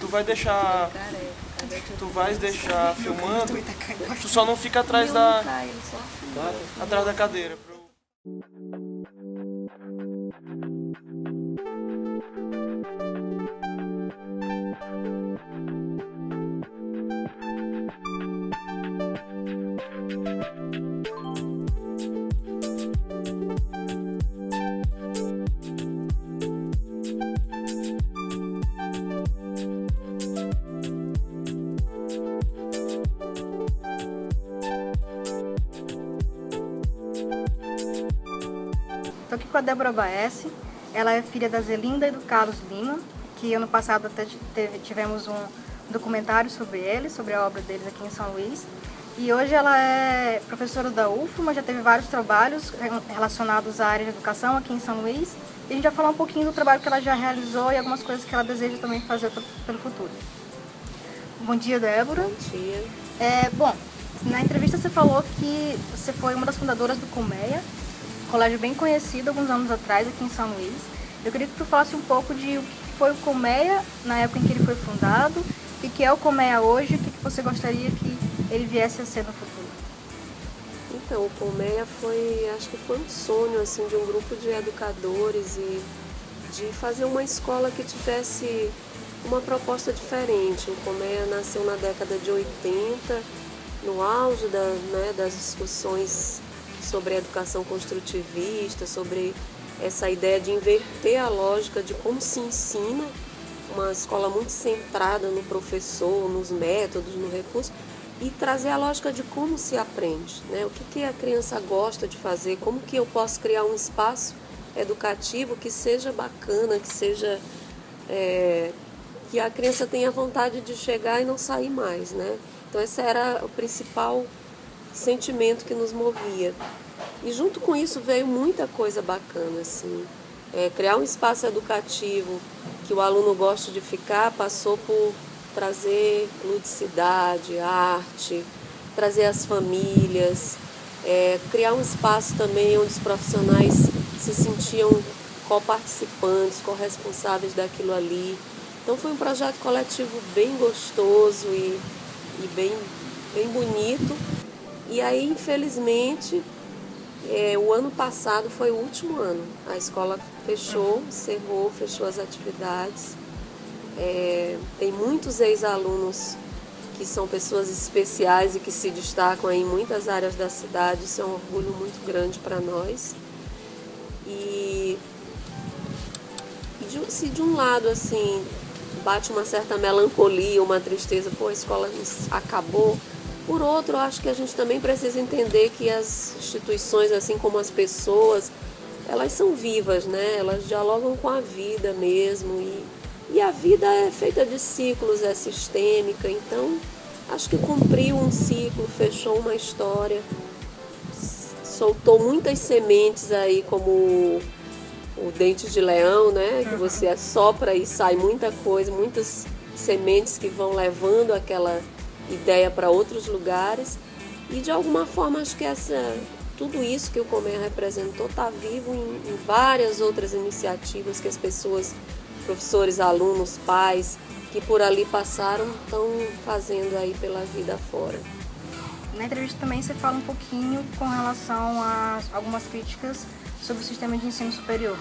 Tu vai deixar... Tu vais deixar filmando, tu só não fica atrás da cadeira. Estou aqui com a Débora Baesse, ela é filha da Zelinda e do Carlos Lima, que ano passado até tivemos um documentário sobre eles, sobre a obra deles aqui em São Luís. E hoje ela é professora da UFMA, já teve vários trabalhos relacionados à área de educação aqui em São Luís. E a gente vai falar um pouquinho do trabalho que ela já realizou e algumas coisas que ela deseja também fazer pelo futuro. Bom dia, Débora. Bom dia. Bom, na entrevista você falou que você foi uma das fundadoras do Colmeia, colégio bem conhecido alguns anos atrás aqui em São Luís. Eu queria que tu falasse um pouco de o que foi o Colmeia na época em que ele foi fundado e o que é o Colmeia hoje, e o que você gostaria que ele viesse a ser no futuro. Então, o Colmeia acho que foi um sonho assim, de um grupo de educadores e de fazer uma escola que tivesse uma proposta diferente. O Colmeia nasceu na década de 80, no auge das discussões sobre a educação construtivista, sobre essa ideia de inverter a lógica de como se ensina, uma escola muito centrada no professor, nos métodos, no recurso, e trazer a lógica de como se aprende, né? O que a criança gosta de fazer, como que eu posso criar um espaço educativo que seja bacana, que seja que a criança tenha vontade de chegar e não sair mais, né? Então esse era o principal sentimento que nos movia. E junto com isso veio muita coisa bacana, assim. Criar um espaço educativo que o aluno goste de ficar passou por trazer ludicidade, arte, trazer as famílias, criar um espaço também onde os profissionais se sentiam coparticipantes, corresponsáveis daquilo ali. Então foi um projeto coletivo bem gostoso e bem bonito. E aí, infelizmente, o ano passado foi o último ano. A escola fechou, encerrou, fechou as atividades. Tem muitos ex-alunos que são pessoas especiais e que se destacam em muitas áreas da cidade. Isso é um orgulho muito grande para nós. E se de um lado assim bate uma certa melancolia, uma tristeza, a escola acabou. Por outro, eu acho que a gente também precisa entender que as instituições, assim como as pessoas, elas são vivas, né? Elas dialogam com a vida mesmo. E a vida é feita de ciclos, é sistêmica. Então, acho que cumpriu um ciclo, fechou uma história, soltou muitas sementes aí, como o dente de leão, né? Que você assopra e sai muita coisa, muitas sementes que vão levando aquela ideia para outros lugares. E de alguma forma acho que tudo isso que o Colmeia representou está vivo em várias outras iniciativas que as pessoas, professores, alunos, pais, que por ali passaram, estão fazendo aí pela vida fora. Na entrevista também você fala um pouquinho com relação a algumas críticas sobre o sistema de ensino superior.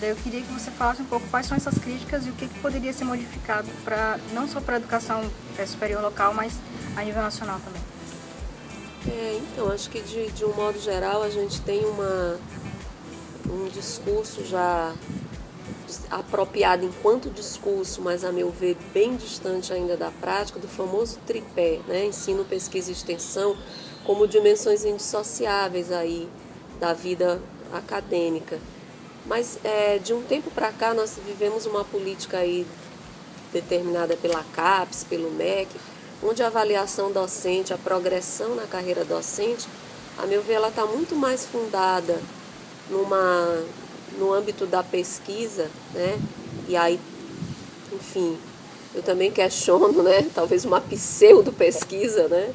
Daí eu queria que você falasse um pouco quais são essas críticas e o que poderia ser modificado não só para a educação superior local, mas a nível nacional também. Então, acho que de um modo geral a gente tem um discurso já apropriado enquanto discurso, mas a meu ver bem distante ainda da prática, do famoso tripé, né? Ensino, pesquisa e extensão, como dimensões indissociáveis aí da vida acadêmica. Mas de um tempo para cá nós vivemos uma política aí determinada pela CAPES, pelo MEC, onde a avaliação docente, a progressão na carreira docente, a meu ver, ela está muito mais fundada no âmbito da pesquisa, né? E aí, enfim, eu também questiono, né? Talvez uma pseudo-pesquisa, né?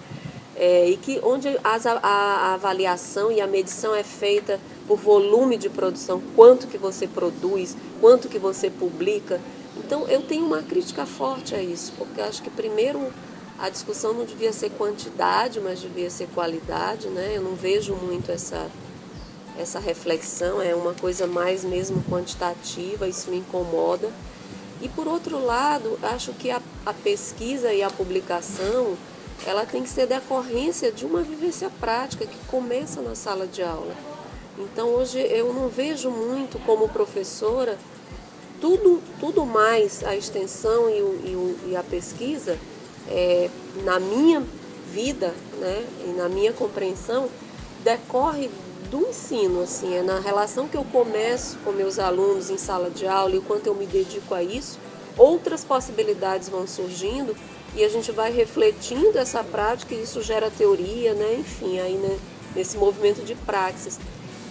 E que onde a avaliação e a medição é feita por volume de produção, quanto que você produz, quanto que você publica. Então, eu tenho uma crítica forte a isso, porque eu acho que, primeiro, a discussão não devia ser quantidade, mas devia ser qualidade, né? Eu não vejo muito essa reflexão, é uma coisa mais mesmo quantitativa, isso me incomoda. E, por outro lado, acho que a pesquisa e a publicação, ela tem que ser decorrência de uma vivência prática que começa na sala de aula. Então, hoje, eu não vejo muito como professora, tudo mais a extensão e a pesquisa, na minha vida, né, e na minha compreensão, decorre do ensino, assim, é na relação que eu começo com meus alunos em sala de aula e o quanto eu me dedico a isso, outras possibilidades vão surgindo e a gente vai refletindo essa prática e isso gera teoria, né, enfim, aí, né, nesse movimento de praxis.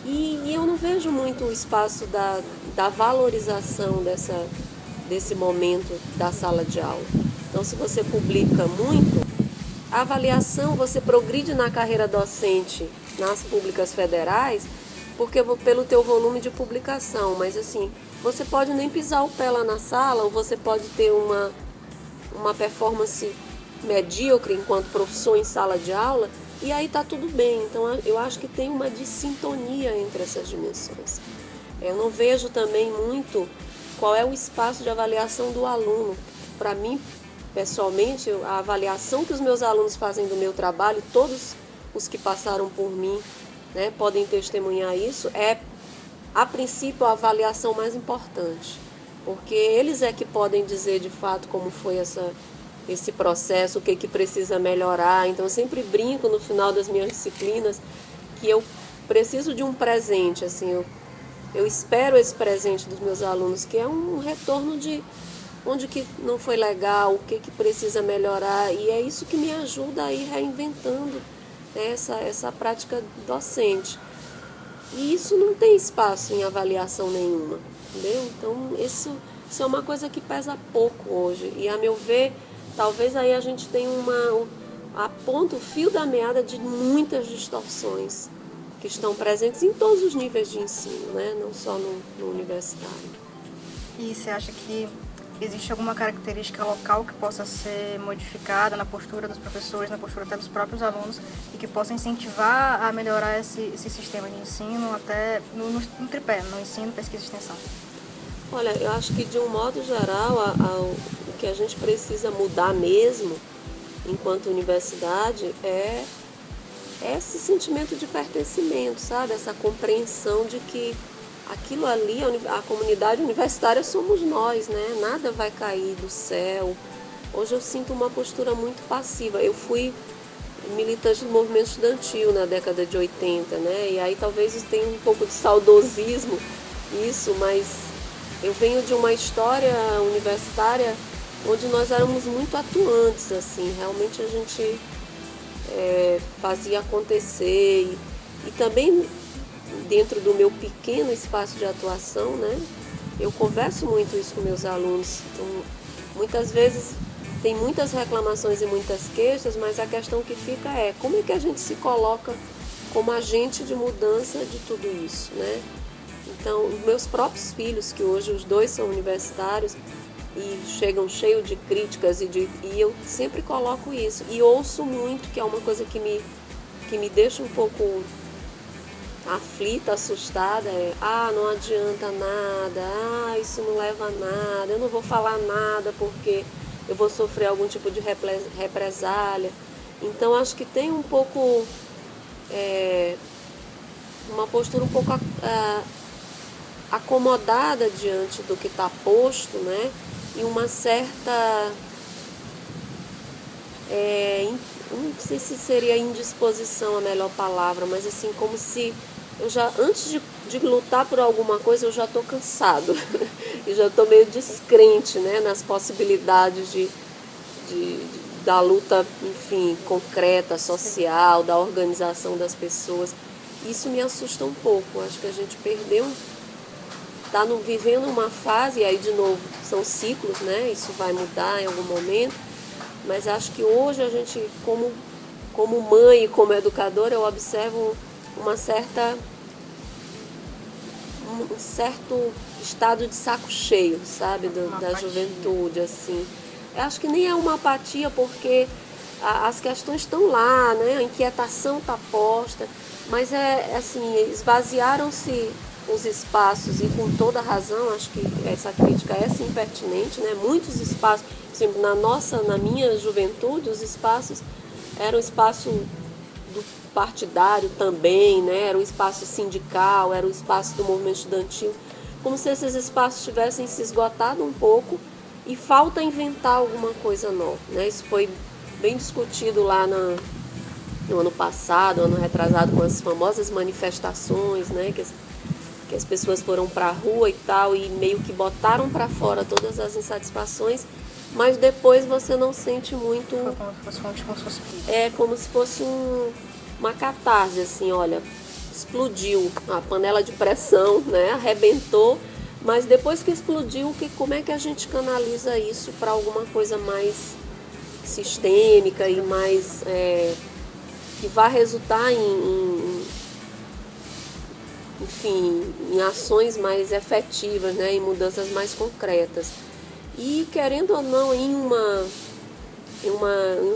E eu não vejo muito o espaço da valorização desse momento da sala de aula. Então, se você publica muito, a avaliação, você progride na carreira docente nas públicas federais, porque pelo teu volume de publicação, mas assim, você pode nem pisar o pé lá na sala, ou você pode ter uma performance medíocre enquanto professor em sala de aula, e aí está tudo bem. Então, eu acho que tem uma dissintonia entre essas dimensões. Eu não vejo também muito qual é o espaço de avaliação do aluno. Para mim, pessoalmente, a avaliação que os meus alunos fazem do meu trabalho, todos os que passaram por mim, né, podem testemunhar isso, é, a princípio, a avaliação mais importante. Porque eles é que podem dizer, de fato, como foi esse processo, o que precisa melhorar. Então, eu sempre brinco no final das minhas disciplinas que eu preciso de um presente, assim, eu espero esse presente dos meus alunos, que é um retorno de onde que não foi legal, o que precisa melhorar, e é isso que me ajuda a ir reinventando essa prática docente. E isso não tem espaço em avaliação nenhuma, entendeu? Então, isso é uma coisa que pesa pouco hoje, e a meu ver, talvez aí a gente tenha aponta o fio da meada de muitas distorções que estão presentes em todos os níveis de ensino, né? Não só no universitário. E você acha que existe alguma característica local que possa ser modificada na postura dos professores, na postura até dos próprios alunos, e que possa incentivar a melhorar esse sistema de ensino até no tripé, no ensino, pesquisa e extensão? Olha, eu acho que de um modo geral, o que a gente precisa mudar mesmo, enquanto universidade, é esse sentimento de pertencimento, sabe? Essa compreensão de que aquilo ali, a comunidade universitária somos nós, né? Nada vai cair do céu. Hoje eu sinto uma postura muito passiva. Eu fui militante do movimento estudantil na década de 80, né? E aí talvez isso tenha um pouco de saudosismo, mas eu venho de uma história universitária onde nós éramos muito atuantes, assim. Realmente a gente fazia acontecer e também dentro do meu pequeno espaço de atuação, né, eu converso muito isso com meus alunos. Então, muitas vezes tem muitas reclamações e muitas queixas, mas a questão que fica é como é que a gente se coloca como agente de mudança de tudo isso, né? Então, os meus próprios filhos, que hoje os dois são universitários e chegam cheios de críticas e eu sempre coloco isso e ouço muito, que é uma coisa que me deixa um pouco aflita, assustada, não adianta nada, isso não leva a nada, eu não vou falar nada porque eu vou sofrer algum tipo de represália. Então, acho que tem um pouco, uma postura um pouco acomodada diante do que está posto, né? E uma certa, não sei se seria indisposição a melhor palavra, mas assim, como se eu já, antes de lutar por alguma coisa, eu já estou cansado e já estou meio descrente, né, nas possibilidades da luta, enfim, concreta, social, da organização das pessoas. Isso me assusta um pouco. Acho que a gente perdeu, está vivendo uma fase, e aí de novo são ciclos, né? Isso vai mudar em algum momento, mas acho que hoje a gente, como mãe e como educadora, eu observo uma certa um certo estado de saco cheio, sabe, da juventude, assim. Eu acho que nem é uma apatia, porque as questões estão lá, né? A inquietação está posta, mas assim, esvaziaram-se os espaços, e com toda razão, acho que essa crítica é sim pertinente, né? Muitos espaços, por exemplo, na minha juventude, os espaços eram espaço do partidário também, né? Era o espaço sindical, era o espaço do movimento estudantil, como se esses espaços tivessem se esgotado um pouco e falta inventar alguma coisa nova, né? Isso foi bem discutido lá no ano passado, ano retrasado, com as famosas manifestações, né? Que as pessoas foram para a rua e tal, e meio que botaram para fora todas as insatisfações, mas depois você não sente muito... Foi como se fosse um último suspiro. É como se fosse uma catarse, assim, olha, explodiu a panela de pressão, né? Arrebentou, mas depois que explodiu, como é que a gente canaliza isso para alguma coisa mais sistêmica e mais... que vai resultar enfim, em ações mais efetivas, né, em mudanças mais concretas. E, querendo ou não, em um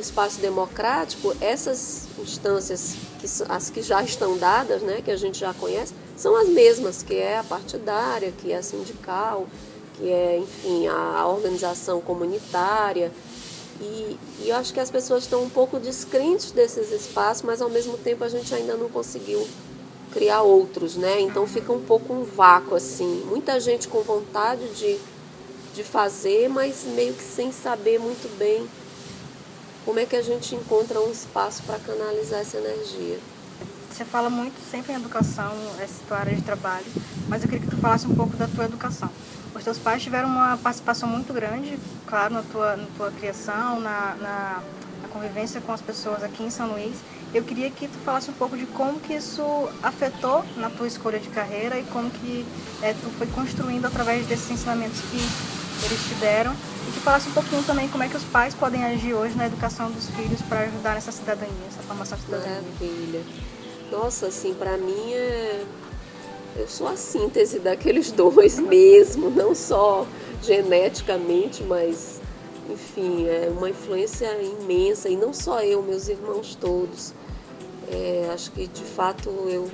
espaço democrático, essas instâncias, as que já estão dadas, né, que a gente já conhece, são as mesmas, que é a partidária, que é a sindical, que é, enfim, a organização comunitária. E eu acho que as pessoas estão um pouco descrentes desses espaços, mas ao mesmo tempo a gente ainda não conseguiu criar outros, né? Então fica um pouco um vácuo, assim. Muita gente com vontade de fazer, mas meio que sem saber muito bem como é que a gente encontra um espaço para canalizar essa energia. Você fala muito sempre em educação, essa tua área de trabalho, mas eu queria que tu falasse um pouco da tua educação. Os teus pais tiveram uma participação muito grande, claro, na tua criação, na convivência com as pessoas aqui em São Luís. Eu queria que tu falasse um pouco de como que isso afetou na tua escolha de carreira e como que tu foi construindo através desses ensinamentos que eles te deram. E que falasse um pouquinho também como é que os pais podem agir hoje na educação dos filhos para ajudar nessa cidadania, essa formação de cidadania. Maravilha. Nossa, assim, para mim eu sou a síntese daqueles dois mesmo, não só geneticamente, mas, enfim, é uma influência imensa, e não só eu, meus irmãos todos. Acho que, de fato, eu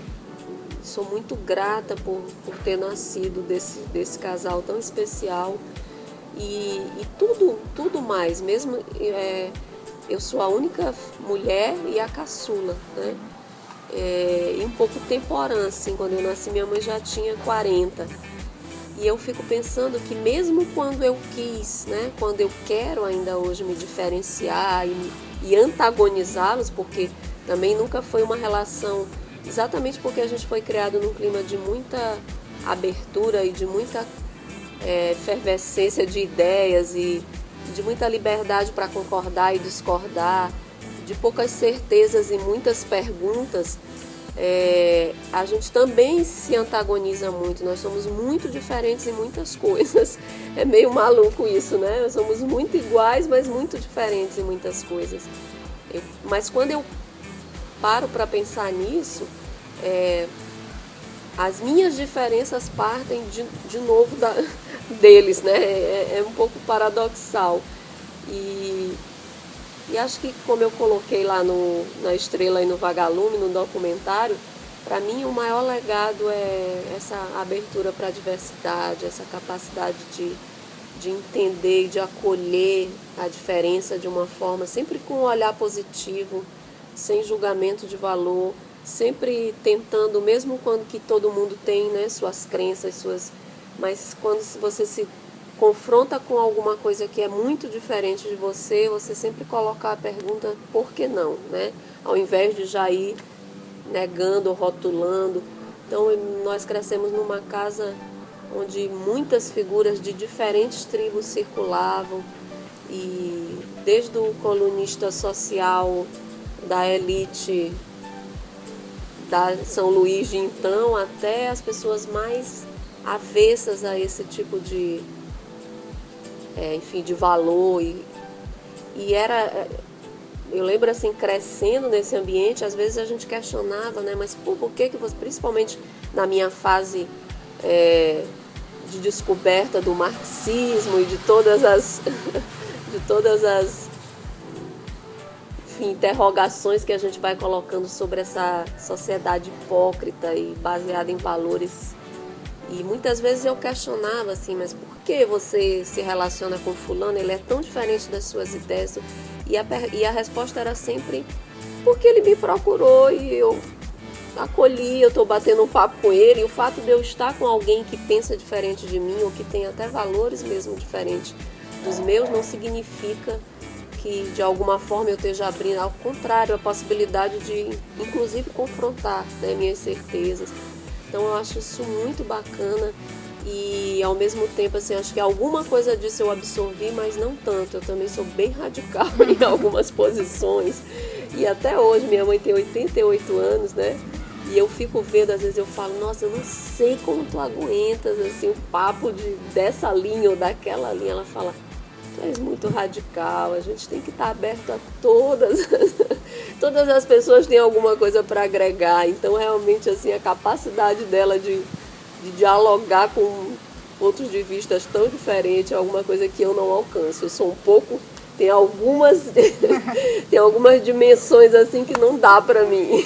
sou muito grata por ter nascido desse casal tão especial, e tudo mais, mesmo eu sou a única mulher e a caçula, né? E um pouco temporã, assim, quando eu nasci minha mãe já tinha 40, e eu fico pensando que mesmo quando eu quis, né, quando eu quero ainda hoje me diferenciar e antagonizá-los, porque também nunca foi uma relação, exatamente porque a gente foi criado num clima de muita abertura e de muita efervescência de ideias e de muita liberdade para concordar e discordar, de poucas certezas e muitas perguntas, a gente também se antagoniza muito. Nós somos muito diferentes em muitas coisas. É meio maluco isso, né? Nós somos muito iguais, mas muito diferentes em muitas coisas. Mas quando eu paro para pensar nisso, as minhas diferenças partem de novo deles, né? É um pouco paradoxal. E acho que, como eu coloquei lá na Estrela e no Vagalume, no documentário, para mim o maior legado é essa abertura para a diversidade, essa capacidade de entender e de acolher a diferença de uma forma, sempre com um olhar positivo, sem julgamento de valor, sempre tentando, mesmo quando que todo mundo tem, né, suas crenças, mas quando você se confronta com alguma coisa que é muito diferente de você sempre coloca a pergunta, por que não, né? Ao invés de já ir negando ou rotulando. Então, nós crescemos numa casa onde muitas figuras de diferentes tribos circulavam, e desde o colunista social da elite da São Luís de então, até as pessoas mais avessas a esse tipo de valor, e eu lembro assim, crescendo nesse ambiente, às vezes a gente questionava, né, mas por que você, principalmente na minha fase de descoberta do marxismo e de todas as enfim, interrogações que a gente vai colocando sobre essa sociedade hipócrita e baseada em valores. E muitas vezes eu questionava assim, mas por que você se relaciona com fulano? Ele é tão diferente das suas ideias. E a resposta era sempre porque ele me procurou e eu acolhi, eu estou batendo um papo com ele. E o fato de eu estar com alguém que pensa diferente de mim ou que tem até valores mesmo diferentes dos meus não significa que de alguma forma eu esteja abrindo, ao contrário, a possibilidade de inclusive confrontar, né, minhas certezas. Então eu acho isso muito bacana e ao mesmo tempo assim, acho que alguma coisa disso eu absorvi, mas não tanto. Eu também sou bem radical em algumas posições e até hoje minha mãe tem 88 anos, né? E eu fico vendo, às vezes eu falo, nossa, eu não sei como tu aguentas assim, o papo dessa linha ou daquela linha. Ela fala, tu és muito radical, a gente tem que estar aberto a todas as pessoas têm alguma coisa para agregar. Então realmente assim, a capacidade dela de dialogar com pontos de vista tão diferentes é alguma coisa que eu não alcanço. Eu sou um pouco, tem algumas dimensões assim que não dá para mim.